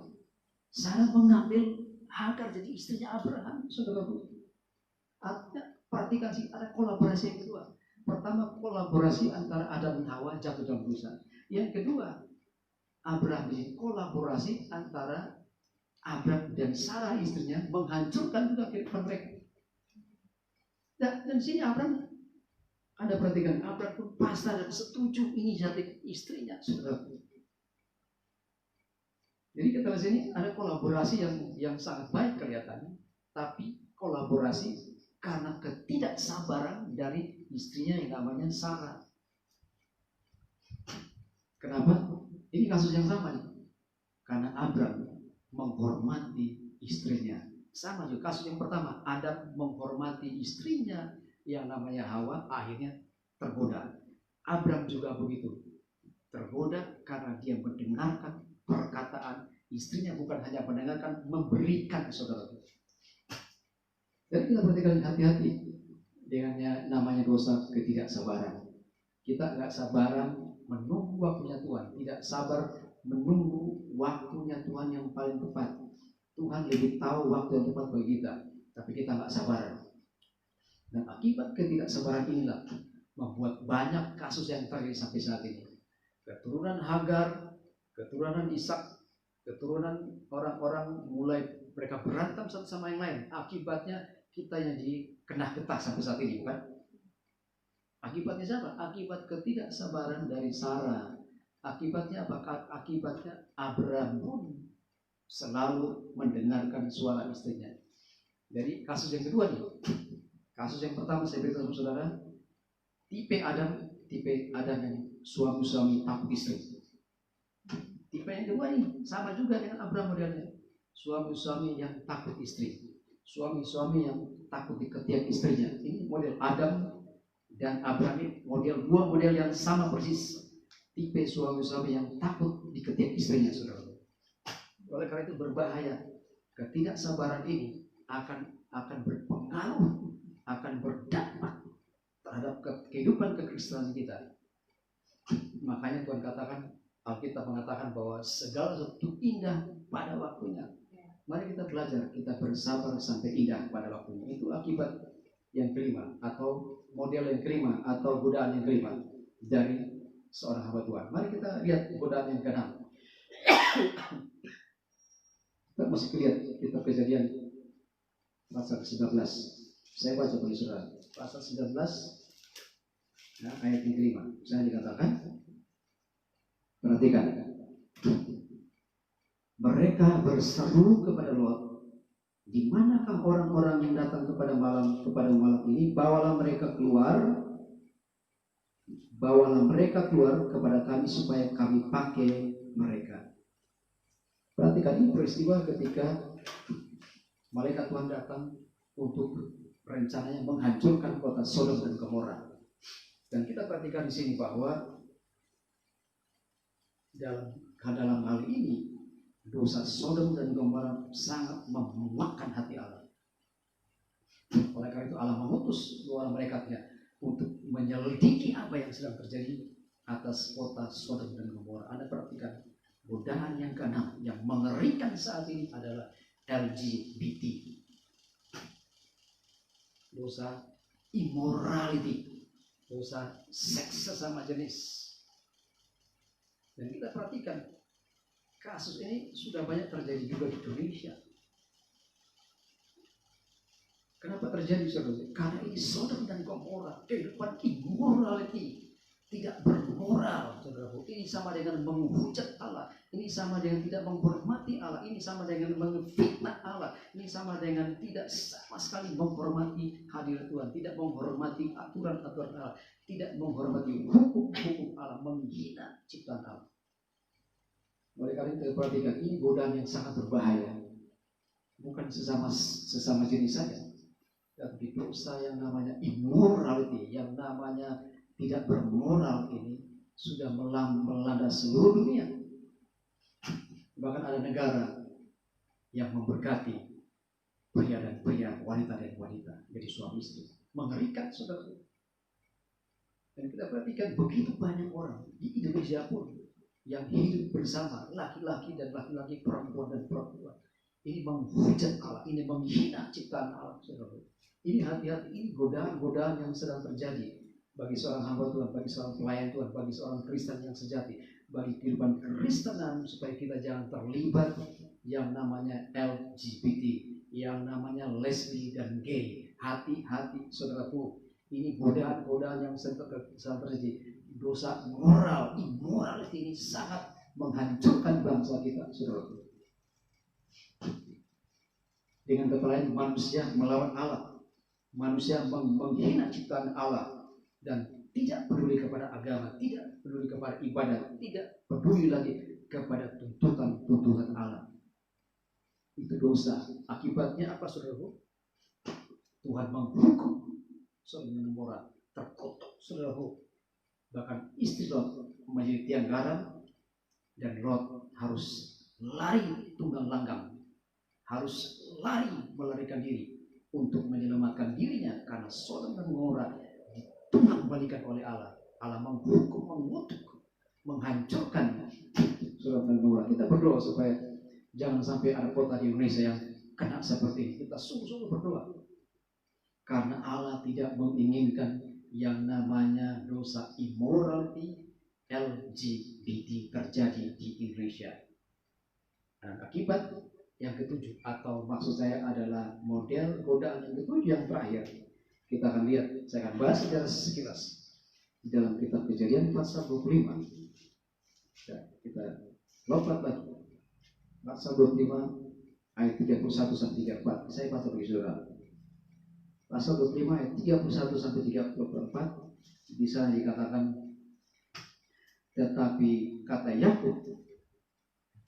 Sarah mengambil Hagar jadi istrinya Abraham, saudara. Artinya perhatikan sih, ada kolaborasi yang kedua. Pertama, kolaborasi antara Adam dan Hawa jatuh dalam dosa. Yang kedua, Abraham ini kolaborasi antara Abraham dan Sarah istrinya menghancurkan juga kehidupan mereka. Dan sini Abraham, Anda perhatikan, Abraham pun pasrah dan setuju inisiatif istrinya, saudara. Jadi kita lihat sini ada kolaborasi yang sangat baik kelihatannya, tapi kolaborasi karena ketidaksabaran dari istrinya yang namanya Sarah. Kenapa? Ini kasus yang sama nih. Karena Abram menghormati istrinya. Sama juga kasus yang pertama, Adam menghormati istrinya yang namanya Hawa, akhirnya tergoda. Abram juga begitu. Tergoda karena dia mendengarkan perkataan istrinya, bukan hanya mendengarkan, memberikan, saudara. Jadi kita perhatikan, hati-hati dengan namanya dosa ketidaksabaran. Kita nggak sabaran menunggu waktunya Tuhan, tidak sabar menunggu waktunya Tuhan yang paling tepat. Tuhan lebih tahu waktu yang tepat bagi kita, tapi kita nggak sabaran. Dan akibat ketidaksabaran inilah membuat banyak kasus yang terjadi sampai saat ini. Keturunan Hagar, keturunan Ishak, keturunan orang-orang mulai mereka berantem satu sama yang lain. Akibatnya kita yang dikena getah sampai saat ini, bukan? Akibatnya siapa? Akibat ketidaksabaran dari Sarah. Akibatnya apa? Akibatnya Abraham pun selalu mendengarkan suara istrinya. Jadi kasus yang kedua nih. Kasus yang pertama saya beritahu sama saudara, tipe Adam yang suami-suami takut istri. Tipe yang kedua ini sama juga dengan Abraham modelnya. Suami-suami yang takut istri. Suami-suami yang takut diketiak istrinya. Ini model Adam dan Abraham ini dua model yang sama persis, tipe suami-suami yang takut diketiak istrinya, saudara. Oleh karena itu berbahaya. Ketidaksabaran ini akan berpengaruh, akan berdampak terhadap kehidupan kekristenan kita. Makanya Tuhan katakan, Alkitab mengatakan bahwa segala sesuatu indah pada waktunya. Mari kita belajar, kita bersabar sampai indah pada waktunya. Itu akibat yang kelima, atau model yang kelima, atau godaan yang kelima dari seorang hamba Tuhan. Mari kita lihat godaan yang keenam. Kita masih lihat kita Kejadian pasal 19. Saya baca bagi saudara. Pasal 19 ayat yang kelima. Saya dikatakan, perhatikan. Mereka berseru kepada Lot, di manakah orang-orang yang datang kepada malam ini? Bawalah mereka keluar kepada kami supaya kami pakai mereka. Perhatikan, ini peristiwa ketika malaikat Tuhan datang untuk rencananya menghancurkan kota Sodom dan Gomora. Dan kita perhatikan di sini bahwa dalam hal ini dosa Sodom dan Gomora sangat memakan hati Allah. Oleh karena itu Allah mengutus dua malaikatnya untuk menyelidiki apa yang sedang terjadi atas kota Sodom dan Gomora. Anda perhatikan, godaan yang keenam yang mengerikan saat ini adalah LGBT, dosa immorality, dosa seks sesama jenis. Dan kita perhatikan, kasus ini sudah banyak terjadi juga di Indonesia. Kenapa terjadi, saudara? Karena ini Sodom dan Gomora, kehidupan immorality, tidak bermoral, saudara. Ini sama dengan menghujat Allah, ini sama dengan tidak menghormati Allah, ini sama dengan menfitnah Allah, ini sama dengan tidak sama sekali menghormati hadirat Tuhan, tidak menghormati aturan-aturan Allah, tidak menghormati hukum-hukum Allah, menghina ciptaan Allah. Oleh karena itu perhatikan, ini godaan yang sangat berbahaya, bukan sesama jenis saja, tapi dosa yang namanya immorality, yang namanya tidak bermoral ini sudah melanda seluruh dunia. Bahkan ada negara yang memberkati pria dan pria, wanita dan wanita jadi suami istri. Mengerikan, saudara. Dan kita perhatikan begitu banyak orang di Indonesia pun yang hidup bersama, laki-laki dan laki-laki, perempuan dan perempuan. Ini menghujat Allah, ini menghina ciptaan Allah, saudara. Ini hati-hati, ini godaan-godaan yang sedang terjadi bagi seorang hamba Tuhan, bagi seorang pelayan Tuhan, bagi seorang Kristen yang sejati, bagi kehidupan Kristenan, supaya kita jangan terlibat yang namanya LGBT, yang namanya lesbi dan gay. Hati-hati, saudaraku, ini godaan-godaan yang sedang terjadi. Dosa moral, immoral ini sangat menghancurkan bangsa kita, saudaraku. Dengan kata lain, manusia melawan Allah, manusia menghina ciptaan Allah, dan tidak peduli kepada agama, tidak peduli kepada ibadat, tidak peduli lagi kepada tuntutan Allah. Itu dosa. Akibatnya apa, saudaraku? Tuhan menghukum Sodom dan Gomora, terkutuk, saudaraku. Bahkan istri Lot menjadi tiang garam, dan Lot harus lari tunggang langgang, harus lari melarikan diri untuk menyelamatkan dirinya, karena Sodom dan Gomora dikembalikan oleh Allah. Allah menghukum, mengutuk, menghancurkan Sodom dan Gomora. Kita berdoa supaya jangan sampai ada kota di Indonesia yang kena seperti ini. Kita sungguh-sungguh berdoa, karena Allah tidak menginginkan yang namanya dosa immorality, LGBT terjadi di Indonesia. Dan akibat yang ketujuh, atau maksud saya adalah model godaan yang ketujuh yang terakhir, kita akan lihat, saya akan bahas secara sekilas di dalam kitab Kejadian pasal 25. Ya, kita lompat lagi. Pasal 25 ayat 31 sampai 34. Saya baca bagi saudara. Pasal 25 ayat 31 sampai 34. Di sana dikatakan, tetapi kata Yakub,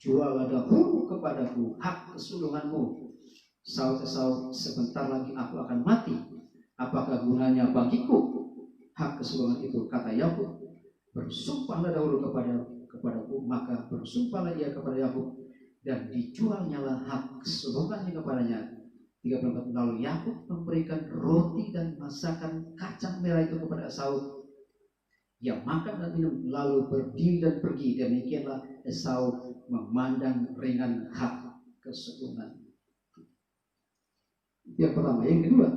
jualah dahulu kepadaku hak kesulunganmu. Saud sebentar lagi aku akan mati. Apakah gunanya bagiku hak kesulungan itu. Kata Yakub, bersumpahlah dahulu kepadaku, maka bersumpahlah ia kepada Yakub, dan dijualnyalah hak kesulungannya kepadanya. 34. Lalu Yakub memberikan roti dan masakan kacang merah itu kepada Esau. Ia makan dan minum, lalu berdiri dan pergi. Demikianlah Esau memandang ringan hak kesulungan. Yang pertama. Yang kedua,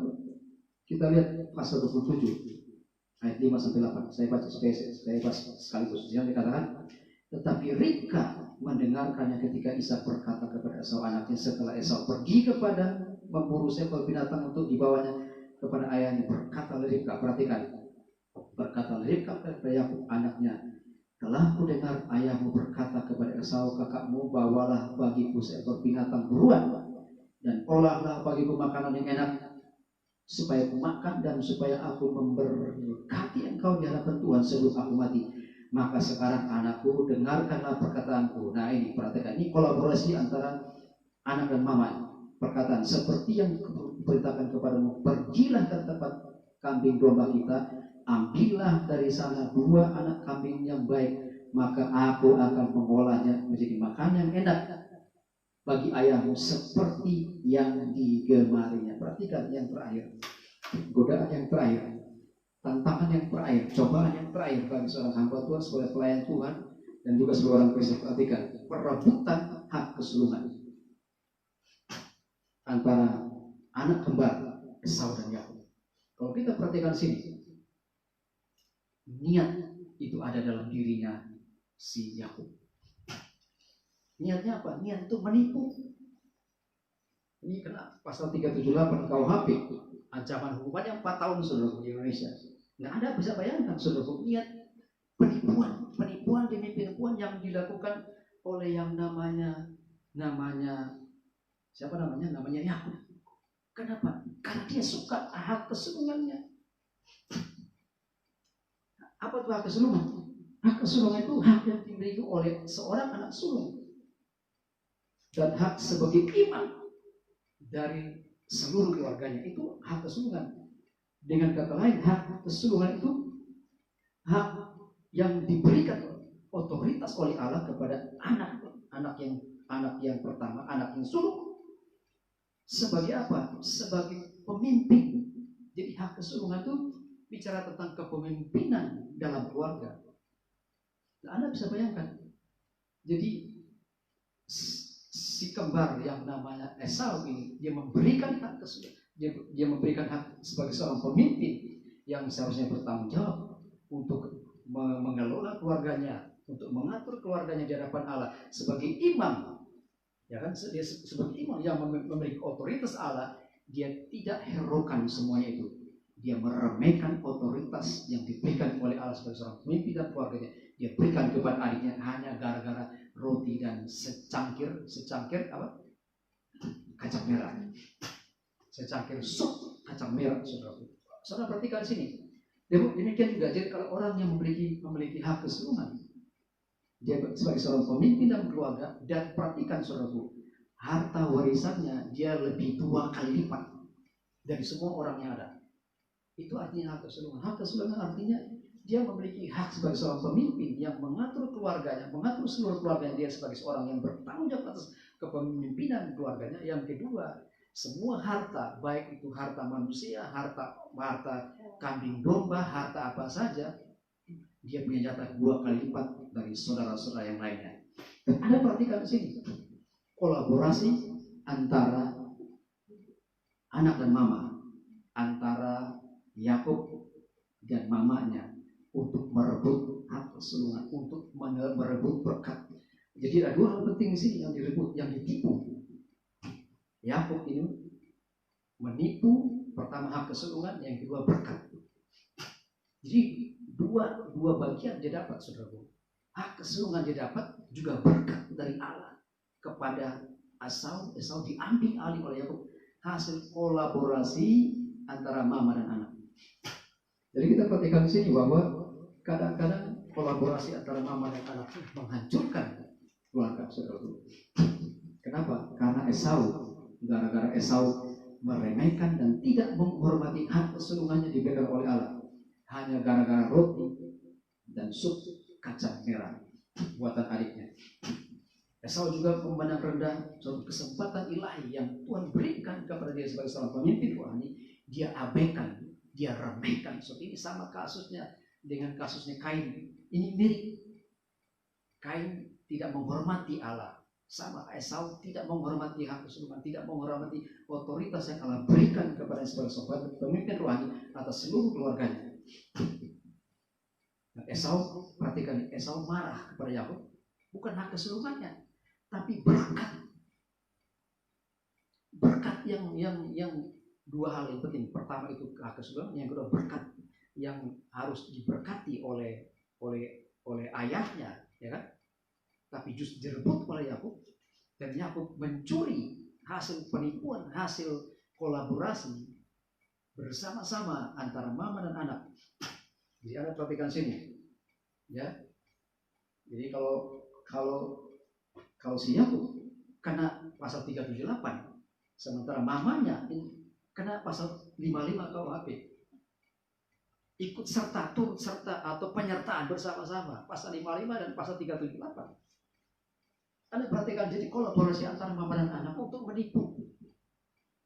kita lihat pasal 27 ayat 5 sampai 8. Saya baca sekaligus. Yang dikatakan, tetapi Ribka mendengarkannya ketika Ishak berkata kepada Esau anaknya setelah Esau pergi kepada memburu seekor binatang untuk dibawanya kepada ayahnya. Berkata Ribka, perhatikan, berkata Ribka kepada Yakub anaknya, telah ku dengar ayahmu berkata kepada Esau kakakmu, bawalah bagiku seekor binatang buruan dan olahlah bagiku makanan yang enak, supaya aku makan dan supaya aku memberkati engkau di hadapan Tuhan sebelum aku mati. Maka sekarang anakku, dengarkanlah perkataanku. Nah ini perhatikan, ini kolaborasi antara anak dan mama. Perkataan seperti yang kuberitakan kepadamu, pergilah ke tempat kambing domba kita, ambillah dari sana 2 anak kambing yang baik, maka aku akan mengolahnya menjadi makanan yang enak bagi ayahmu seperti yang digemarinya. Perhatikan yang terakhir, godaan yang terakhir, tantangan yang terakhir, cobaan yang terakhir bagi seorang hamba Tuhan sebagai pelayan Tuhan dan juga sebagai orang Kristen. Perhatikan, perebutan hak kesulungan antara anak kembar Esau dan Yakub. Kalau kita perhatikan sini, niat itu ada dalam dirinya si Yakub. Niatnya apa? Niat itu menipu. Ini kena pasal 378 KUHP, ancaman hukumannya 4 tahun saudara di Indonesia. Nggak ada bisa bayangkan saudara, niat penipuan demi penipuan yang dilakukan oleh yang namanya siapa namanya? Namanya Yakub. Kenapa? Karena dia suka hak kesulungannya. Apa itu hak kesulungan? Hak kesulungan itu hak yang dimiliki oleh seorang anak sulung dan hak sebagai imam dari seluruh keluarganya. Itu hak kesulungan. Dengan kata lain, hak kesulungan itu hak yang diberikan otoritas oleh Allah kepada anak yang pertama, anak yang sulung. Sebagai apa? Sebagai pemimpin. Jadi hak kesulungan itu bicara tentang kepemimpinan dalam keluarga. Nah, Anda bisa bayangkan. Jadi si kembar yang namanya Esau ini, dia memberikan hak kesulungan. Dia memberikan hak sebagai seorang pemimpin yang seharusnya bertanggung jawab untuk mengelola keluarganya, untuk mengatur keluarganya di hadapan Allah sebagai imam. Ya kan, dia sebagai imam yang memiliki otoritas Allah, dia tidak herokan semuanya itu. Dia meremehkan otoritas yang diberikan oleh Allah sebagai seorang pemimpin dan keluarganya. Dia berikan kepada adiknya hanya gara-gara roti dan secangkir apa? Kacang merah. Secangkir sup kacang merah, saudara. Saudara perhatikan sini. Demikian juga, jadi kalau orang yang memiliki hak kesulungan, dia sebagai seorang pemimpin dan keluarga, dan perhatikan saudaraku, harta warisannya dia lebih 2 kali lipat dari semua orang yang ada. Itu artinya hak kesulungan. Hak kesulungan artinya dia memiliki hak sebagai seorang pemimpin yang mengatur keluarganya, mengatur seluruh keluarganya. Dia sebagai seorang yang bertanggung jawab atas kepemimpinan keluarganya. Yang kedua, semua harta, baik itu harta manusia, harta kambing domba, harta apa saja, dia punya jatah 2 kali lipat dari saudara-saudara yang lainnya. Dan Anda perhatikan di sini, kolaborasi antara anak dan mama, antara Yakub dan mamanya untuk merebut hak kesulungan, untuk merebut berkat. Jadi ada 2 hal penting di sini yang direbut, yang ditipu. Yakub ini menipu, pertama hak kesulungan, yang kedua berkat. Jadi dua bagian dia dapat, saudara. Hak kesulungan dia dapat, juga berkat dari Allah kepada Esau. Esau diambil alih oleh Yakub, hasil kolaborasi antara mama dan anak. Jadi kita perhatikan di sini bahwa kadang-kadang kolaborasi antara mama dan anak menghancurkan keluarga, saudara. Kenapa? Karena gara-gara Esau meremehkan dan tidak menghormati hak kesulungannya diberikan oleh Allah. hanya gara-gara roti dan sup kacang merah buatan adiknya. Esau juga memandang rendah suatu kesempatan ilahi yang Tuhan berikan kepada dia sebagai seorang pemimpin rohani. Dia abaikan, dia remehkan. So, ini sama kasusnya dengan kasusnya Kain. Ini mirip. Kain tidak menghormati Allah. Sama Esau tidak menghormati hak kesulungan, tidak menghormati otoritas yang Allah berikan kepada sebagai seorang pemimpin rohani atas seluruh keluarganya. Nah, Esau, perhatikan, Esau marah kepada Yakub, bukan hak kesulungannya, tapi berkat. Berkat yang dua hal yang penting. Pertama itu hak kesulungan, yang kedua berkat yang harus diberkati oleh ayahnya, ya kan? Tapi justru direbut oleh Yakub, dan Yakub mencuri hasil penipuan, hasil kolaborasi bersama-sama antara mama dan anak. Jadi Anda perhatikan sini, ya. Jadi kalau si Yakub kena pasal 378, sementara mamanya kena pasal 55 KUHP. Ikut serta, turut serta atau penyertaan bersama-sama, pasal 55 dan pasal 378. Anda perhatikan, jadi kolaborasi antara mama dan anak untuk menipu.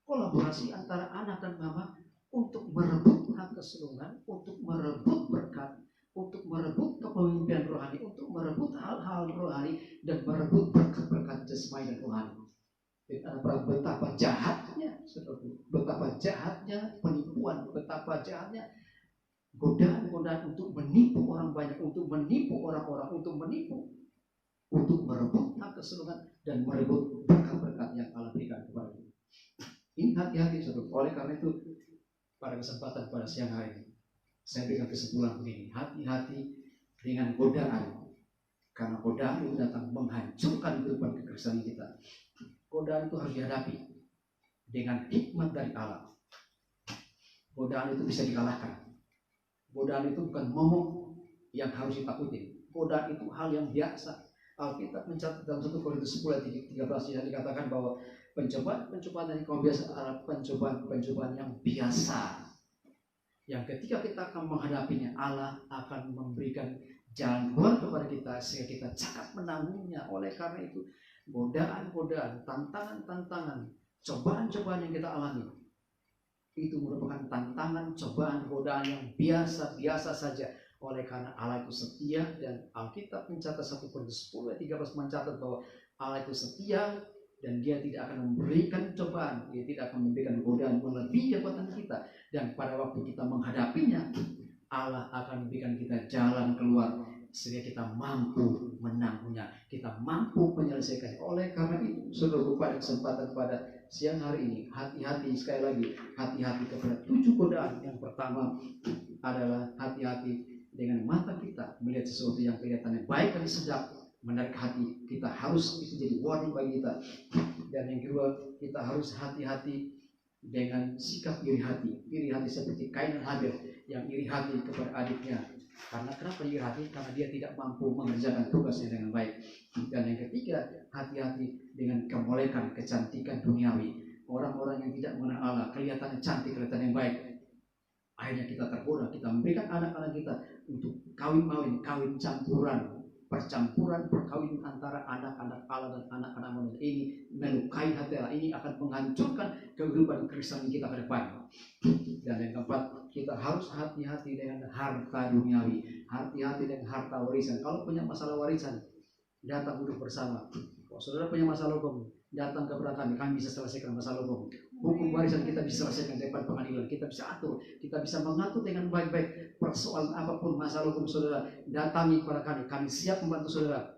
Kolaborasi antara anak dan mama untuk merebut hak kesulungan, untuk merebut berkat, untuk merebut kepemimpinan rohani, untuk merebut hal-hal rohani, dan merebut berkat-berkat jasmani dan rohani. Jadi betapa jahatnya, betapa jahatnya penipuan, betapa jahatnya godaan-godaan untuk menipu orang banyak, untuk menipu orang-orang, untuk merebut hak kesulungan dan merebut berkat-berkat yang Allah berikan kepada kita. Ini hati-hati, saudara. Oleh karena itu, pada kesempatan pada siang hari ini, saya berikan kesimpulan begini: hati-hati dengan godaan, karena godaan itu datang menghancurkan kehidupan kekristenan kita. Godaan itu harus dihadapi dengan hikmat dari Allah. Godaan itu bisa dikalahkan. Godaan itu bukan momok yang harus ditakuti. Godaan itu hal yang biasa. Alkitab mencatat dalam 1 Korintus 10 ayat 13 yang dikatakan bahwa pencobaan dari kaum biasa adalah pencobaan yang biasa, yang ketika kita akan menghadapinya, Allah akan memberikan jalan keluar kepada kita sehingga kita cakap menanggungnya. Oleh karena itu, godaan-godaan, tantangan-tantangan, cobaan-cobaan yang kita alami itu merupakan tantangan, cobaan, godaan yang biasa-biasa saja. Oleh karena Allah itu setia, dan Alkitab mencatat 1 Korintus 10 ayat 13 mencatat bahwa Allah itu setia dan dia tidak akan memberikan cobaan, dia tidak akan memberikan godaan melebihi kekuatan kita, dan pada waktu kita menghadapinya, Allah akan memberikan kita jalan keluar sehingga kita mampu menanggungnya, kita mampu menyelesaikannya. Oleh karena itu, saudara, pada kesempatan pada siang hari ini, hati-hati, sekali lagi, hati-hati kepada 7 godaan. Yang pertama adalah hati-hati dengan mata kita melihat sesuatu yang kelihatannya baik dan sedap, menarik hati. Kita harus, itu jadi warning bagi kita. Dan yang kedua, kita harus hati-hati dengan sikap iri hati. Iri hati seperti Kain dan Habil yang iri hati kepada adiknya. Karena kenapa iri hati? Karena dia tidak mampu mengerjakan tugasnya dengan baik. Dan yang ketiga, hati-hati dengan kemolekan, kecantikan duniawi. Orang-orang yang tidak mengenal Allah, kelihatannya cantik, kelihatan yang baik. Akhirnya kita tergoda, kita memberikan anak-anak kita untuk kawin campuran, perkawinan antara anak-anak Allah dan anak-anak manusia. Ini melukai hati Allah, ini akan menghancurkan kehidupan Kristen kita ke depan. Dan yang keempat, kita harus hati-hati dengan harta duniawi, hati-hati dengan harta warisan. Kalau punya masalah warisan, datang duduk bersama. Kalau saudara punya masalah hukum, datang kepada kami bisa selesaikan masalah hukum. Hukum warisan kita bisa selesaikan di depan pengadilan, kita bisa atur, kita bisa mengatur dengan baik-baik. Persoalan apapun masalah hukum saudara, datangi kepada kami siap membantu saudara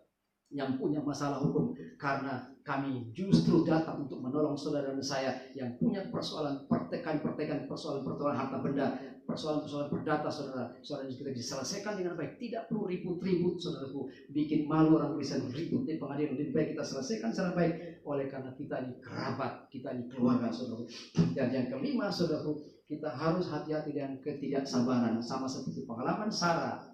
yang punya masalah hukum, karena kami justru datang untuk menolong saudara dan saya yang punya persoalan pertekan, persoalan harta benda, persoalan perdata saudara kita diselesaikan dengan baik. Tidak perlu ribut-ribut saudaraku, bikin malu orang Kristen, ribut di pengadilan. Lebih baik kita selesaikan secara baik, oleh karena kita ini kerabat, kita ini keluarga saudaraku. Dan yang kelima saudaraku, kita harus hati-hati dengan ketidaksabaran, sama seperti pengalaman Sarah.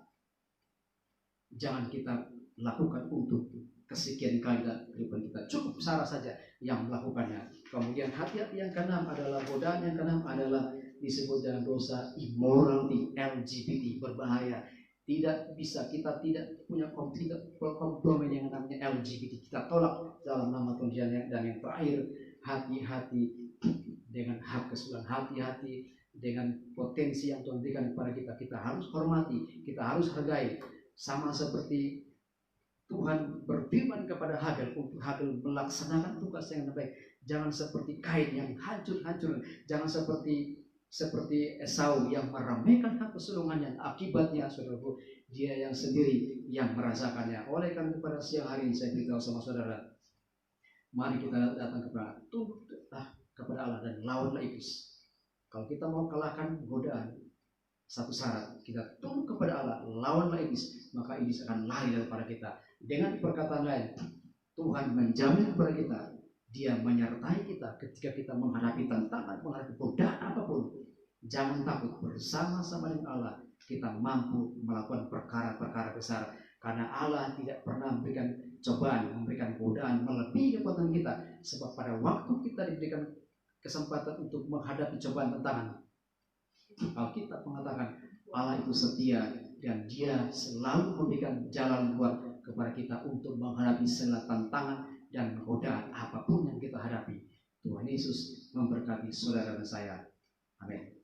Jangan kita lakukan untuk kesekian kali dalam kehidupan kita. Cukup Sarah saja yang melakukannya. Kemudian hati-hati yang keenam adalah godaan, yang keenam adalah disebut dengan dosa immorality, LGBT, berbahaya. Tidak bisa, kita tidak punya kompromi yang namanya LGBT. Kita tolak dalam nama Tuhan. Dan yang terakhir, hati-hati dengan hak kesulitan, hati-hati dengan potensi yang Tuhan berikan kepada kita. Kita harus hormati, kita harus hargai. Sama seperti Tuhan berfirman kepada Hagar untuk Hagar melaksanakan tugas yang baik. Jangan seperti Kain yang hancur-hancur. Jangan seperti Esau yang meremehkan hak kesulungannya. Akibatnya, saudaraku, dia yang sendiri yang merasakannya. Oleh karena pada siang hari ini saya beritahu sama saudara, mari kita datang kepada Allah dan lawanlah iblis. Kalau kita mau kalahkan godaan, satu syarat, kita tunduk kepada Allah, lawanlah iblis, maka iblis akan lari daripada kita. Dengan perkataan lain, Tuhan menjamin kepada kita, Dia menyertai kita ketika kita menghadapi tantangan, menghadapi godaan apapun. Jangan takut, bersama-sama dengan Allah kita mampu melakukan perkara-perkara besar, karena Allah tidak pernah memberikan cobaan, memberikan godaan melebihi kekuatan kita. Sebab pada waktu kita diberikan kesempatan untuk menghadapi cobaan tantangan, Alkitab mengatakan Allah itu setia dan Dia selalu memberikan jalan keluar kepada kita untuk menghadapi segala tantangan dan godaan apapun yang kita hadapi. Tuhan Yesus memberkati saudara dan saya. Amin.